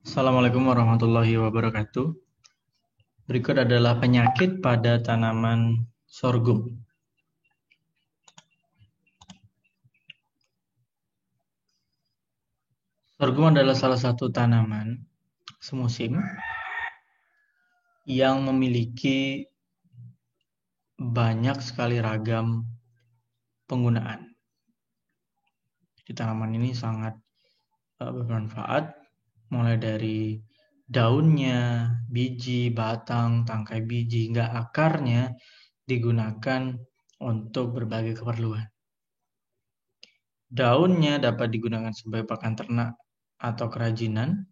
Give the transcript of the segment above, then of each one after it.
Assalamualaikum warahmatullahi wabarakatuh. Berikut adalah penyakit pada tanaman sorghum. Sorghum adalah salah satu tanaman semusim yang memiliki banyak sekali ragam penggunaan. Di tanaman ini sangat bermanfaat, mulai dari daunnya, biji, batang, tangkai biji, hingga akarnya digunakan untuk berbagai keperluan. Daunnya dapat digunakan sebagai pakan ternak atau kerajinan,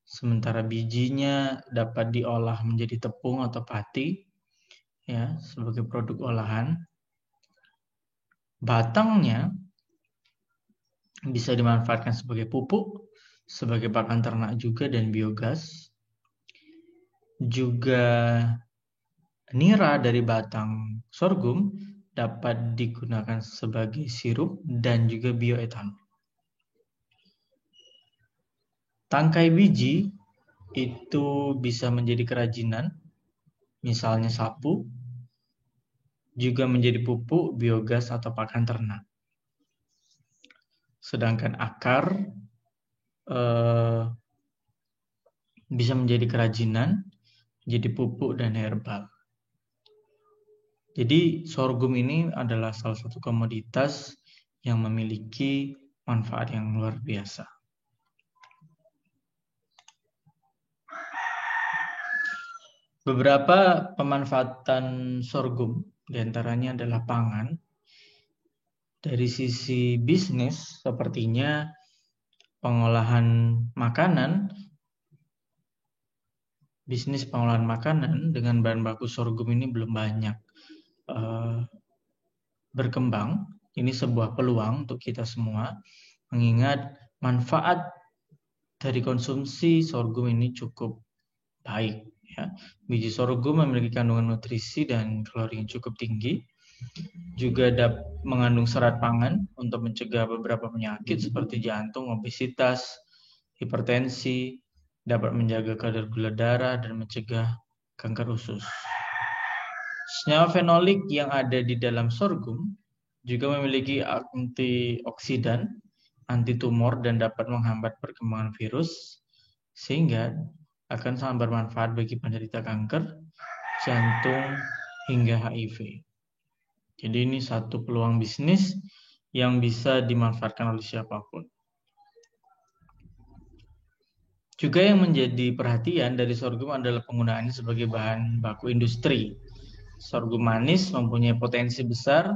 sementara bijinya dapat diolah menjadi tepung atau pati, ya, sebagai produk olahan. Batangnya bisa dimanfaatkan sebagai pupuk, sebagai pakan ternak juga dan biogas. Juga nira dari batang sorghum dapat digunakan sebagai sirup dan juga bioetanol. Tangkai biji itu bisa menjadi kerajinan, misalnya sapu, juga menjadi pupuk, biogas, atau pakan ternak. Sedangkan akar bisa menjadi kerajinan, jadi pupuk dan herbal. Jadi sorghum ini adalah salah satu komoditas yang memiliki manfaat yang luar biasa. Beberapa pemanfaatan sorghum diantaranya adalah pangan. Dari sisi bisnis, sepertinya pengolahan makanan, bisnis pengolahan makanan dengan bahan baku sorghum ini belum banyak berkembang. Ini sebuah peluang untuk kita semua, mengingat manfaat dari konsumsi sorghum ini cukup baik. Ya. Biji sorghum memiliki kandungan nutrisi dan kalori yang cukup tinggi. Juga mengandung serat pangan untuk mencegah beberapa penyakit seperti jantung, obesitas, hipertensi, dapat menjaga kadar gula darah dan mencegah kanker usus. Senyawa fenolik yang ada di dalam sorghum juga memiliki antioksidan, anti tumor, dan dapat menghambat perkembangan virus, sehingga akan sangat bermanfaat bagi penderita kanker, jantung, hingga HIV. Jadi ini satu peluang bisnis yang bisa dimanfaatkan oleh siapapun. Juga yang menjadi perhatian dari sorghum adalah penggunaannya sebagai bahan baku industri. Sorghum manis mempunyai potensi besar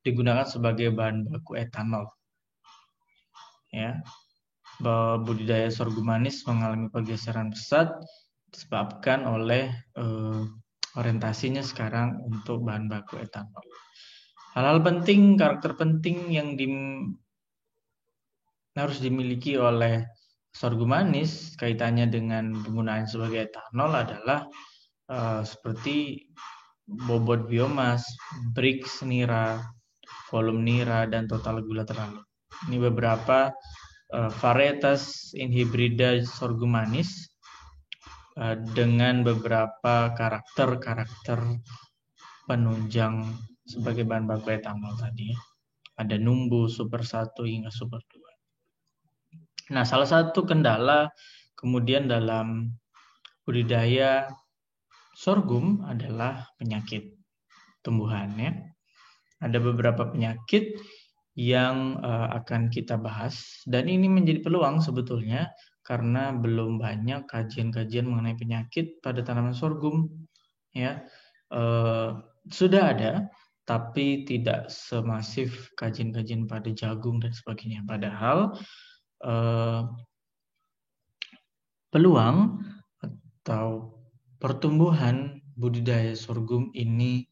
digunakan sebagai bahan baku etanol. Ya, budidaya sorghum manis mengalami pergeseran pesat disebabkan oleh orientasinya sekarang untuk bahan baku etanol. Hal-hal penting, karakter penting yang harus dimiliki oleh sorghum manis kaitannya dengan penggunaan sebagai etanol adalah seperti bobot biomas, Brix nira, volume nira, dan total gula terlalu. Ini beberapa varietas inhibrida sorghum manis dengan beberapa karakter penunjang sebagai bahan baku etanol tadi. Ada numbu, super 1 hingga super 2. Nah, salah satu kendala kemudian dalam budidaya sorghum adalah penyakit tumbuhannya. Ada beberapa penyakit yang akan kita bahas, dan ini menjadi peluang sebetulnya karena belum banyak kajian-kajian mengenai penyakit pada tanaman sorghum. Ya, sudah ada, tapi tidak semasif kajian-kajian pada jagung dan sebagainya. Padahal peluang atau pertumbuhan budidaya sorghum ini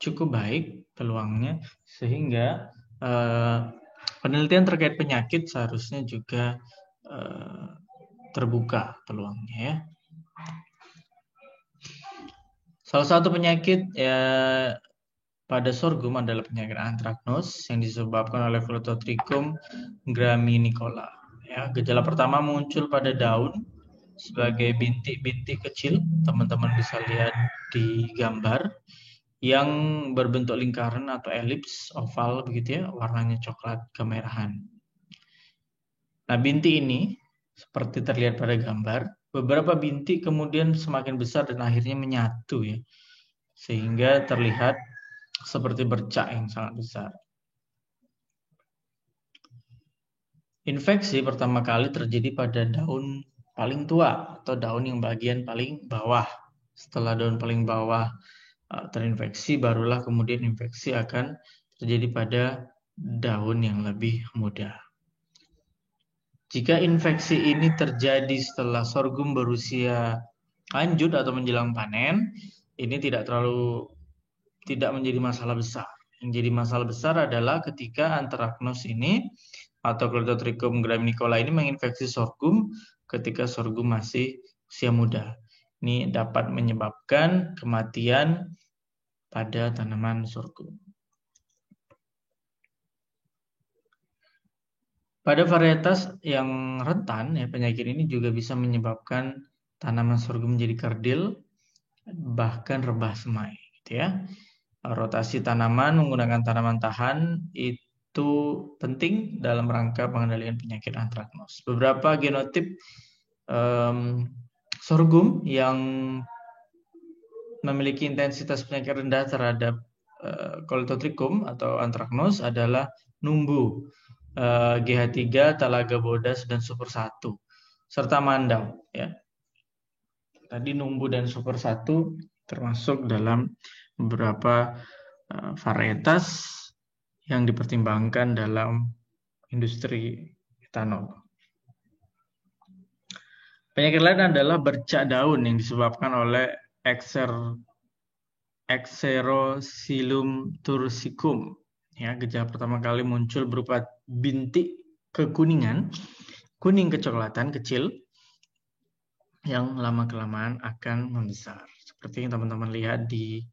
cukup baik peluangnya, sehingga penelitian terkait penyakit seharusnya juga terbuka peluangnya, ya. Salah satu penyakit pada sorghum adalah penyakit anthracnose yang disebabkan oleh Phytotrichum graminicola. Ya, gejala pertama muncul pada daun sebagai bintik-bintik kecil. Teman-teman bisa lihat di gambar yang berbentuk lingkaran atau elips, oval begitu ya, warnanya coklat kemerahan. Nah, bintik ini seperti terlihat pada gambar, beberapa bintik kemudian semakin besar dan akhirnya menyatu ya. Sehingga terlihat seperti bercak yang sangat besar. Infeksi pertama kali terjadi pada daun paling tua atau daun yang bagian paling bawah. Setelah daun paling bawah terinfeksi, barulah kemudian infeksi akan terjadi pada daun yang lebih muda. Jika infeksi ini terjadi setelah sorghum berusia lanjut atau menjelang panen, ini tidak menjadi masalah besar. Yang jadi masalah besar adalah ketika Anthracnose ini atau Cryptotrichum graminicola ini menginfeksi sorghum ketika sorghum masih usia muda. Ini dapat menyebabkan kematian pada tanaman sorghum. Pada varietas yang rentan, ya, penyakit ini juga bisa menyebabkan tanaman sorghum menjadi kerdil, bahkan rebah semai. Gitu ya. Rotasi tanaman menggunakan tanaman tahan itu penting dalam rangka pengendalian penyakit Anthracnose. Beberapa genotip sorghum yang memiliki intensitas penyakit rendah terhadap Cryptotrichum atau Anthracnose adalah numbu, GH3, Talaga Bodas, dan Super 1, serta mandau. Ya. Tadi numbu dan Super 1 termasuk dalam beberapa varietas yang dipertimbangkan dalam industri etanol. Penyakit lain adalah bercak daun yang disebabkan oleh Exerocilum tursicum. Ya, gejala pertama kali muncul berupa bintik kekuningan, kuning kecoklatan kecil yang lama-kelamaan akan membesar. Seperti yang teman-teman lihat di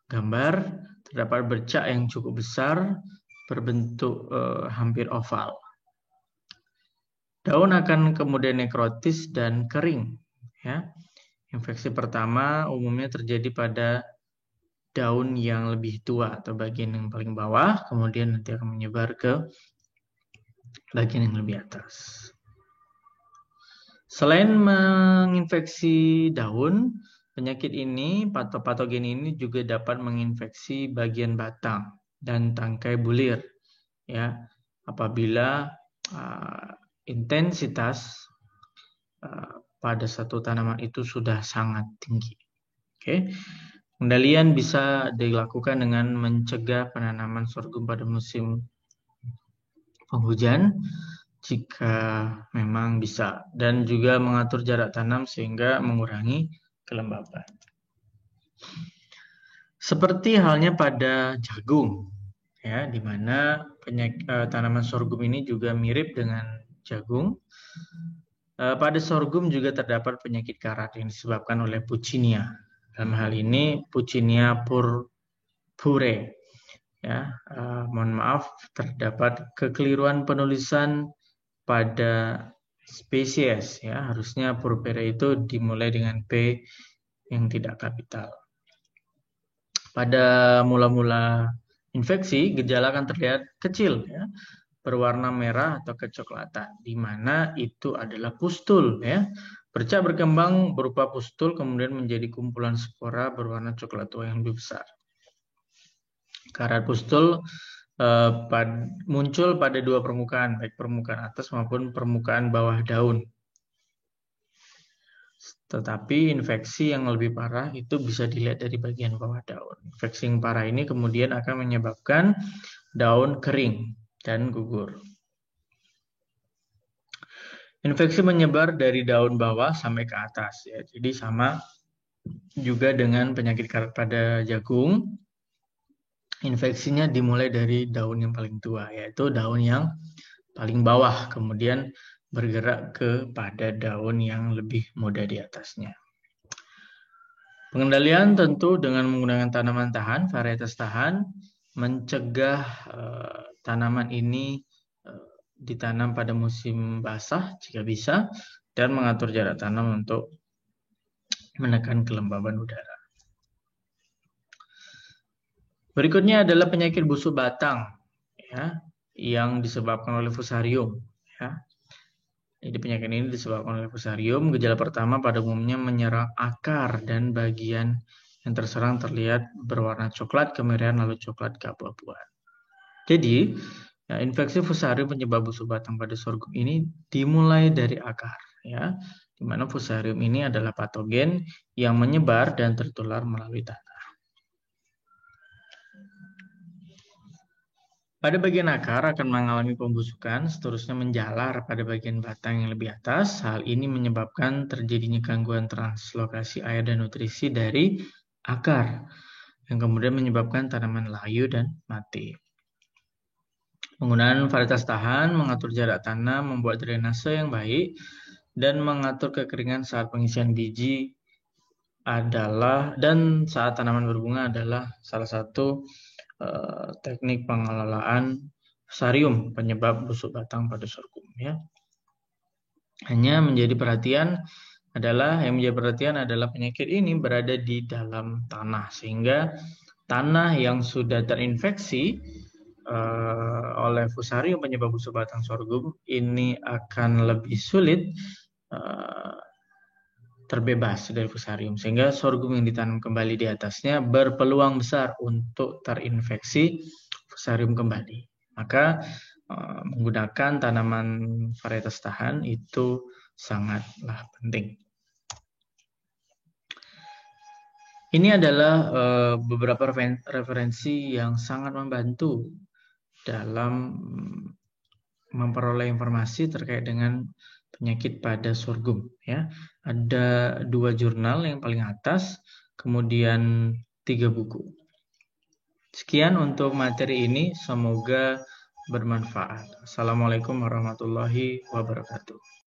gambar, terdapat bercak yang cukup besar berbentuk hampir oval. Daun akan kemudian nekrotis dan kering. Ya. Infeksi pertama umumnya terjadi pada daun yang lebih tua atau bagian yang paling bawah, kemudian nanti akan menyebar ke bagian yang lebih atas. Selain menginfeksi daun, penyakit ini, patogen ini juga dapat menginfeksi bagian batang dan tangkai bulir. Ya, apabila intensitas pada satu tanaman itu sudah sangat tinggi. Oke. Pengendalian bisa dilakukan dengan mencegah penanaman sorghum pada musim penghujan jika memang bisa, dan juga mengatur jarak tanam sehingga mengurangi kelembaban. Seperti halnya pada jagung, ya, di mana tanaman sorghum ini juga mirip dengan jagung. Pada sorghum juga terdapat penyakit karat yang disebabkan oleh Puccinia. Dalam hal ini Puccinia purpurae. Ya, mohon maaf terdapat kekeliruan penulisan pada spesies. Ya, harusnya purpurae itu dimulai dengan P yang tidak kapital. Pada mula-mula infeksi, gejala akan terlihat kecil, ya, berwarna merah atau kecoklatan, di mana itu adalah pustul. Ya. Bercak berkembang berupa pustul, kemudian menjadi kumpulan spora berwarna coklat tua yang lebih besar. Karat pustul muncul pada dua permukaan, baik permukaan atas maupun permukaan bawah daun. Tetapi infeksi yang lebih parah itu bisa dilihat dari bagian bawah daun. Infeksi yang parah ini kemudian akan menyebabkan daun kering dan gugur. Infeksi menyebar dari daun bawah sampai ke atas. Ya. Jadi sama juga dengan penyakit karat pada jagung. Infeksinya dimulai dari daun yang paling tua, yaitu daun yang paling bawah, kemudian bergerak kepada daun yang lebih muda di atasnya. Pengendalian tentu dengan menggunakan tanaman tahan, varietas tahan, mencegah tanaman ini ditanam pada musim basah jika bisa, dan mengatur jarak tanam untuk menekan kelembaban udara. Berikutnya adalah penyakit busuk batang, ya, yang disebabkan oleh fusarium. Ya. Jadi penyakit ini disebabkan oleh fusarium. Gejala pertama pada umumnya menyerang akar dan bagian yang terserang terlihat berwarna coklat kemerahan lalu coklat keabu-abuan. Jadi, ya, infeksi fusarium penyebab busuk batang pada sorghum ini dimulai dari akar, ya, di mana fusarium ini adalah patogen yang menyebar dan tertular melalui tanah. Pada bagian akar akan mengalami pembusukan, seterusnya menjalar pada bagian batang yang lebih atas. Hal ini menyebabkan terjadinya gangguan translokasi air dan nutrisi dari akar, yang kemudian menyebabkan tanaman layu dan mati. Penggunaan varietas tahan, mengatur jarak tanam, membuat drainase yang baik, dan mengatur kekeringan saat pengisian biji dan saat tanaman berbunga adalah salah satu teknik pengelolaan fusarium penyebab busuk batang pada sorghum. Ya. Yang menjadi perhatian adalah penyakit ini berada di dalam tanah, sehingga tanah yang sudah terinfeksi oleh fusarium penyebab busuk batang sorghum ini akan lebih sulit terbebas dari fusarium, sehingga sorghum yang ditanam kembali di atasnya berpeluang besar untuk terinfeksi fusarium kembali. Maka menggunakan tanaman varietas tahan itu sangatlah penting. Ini adalah beberapa referensi yang sangat membantu dalam memperoleh informasi terkait dengan penyakit pada sorghum. Ya. Ada 2 jurnal yang paling atas, kemudian 3 buku. Sekian untuk materi ini, semoga bermanfaat. Assalamualaikum warahmatullahi wabarakatuh.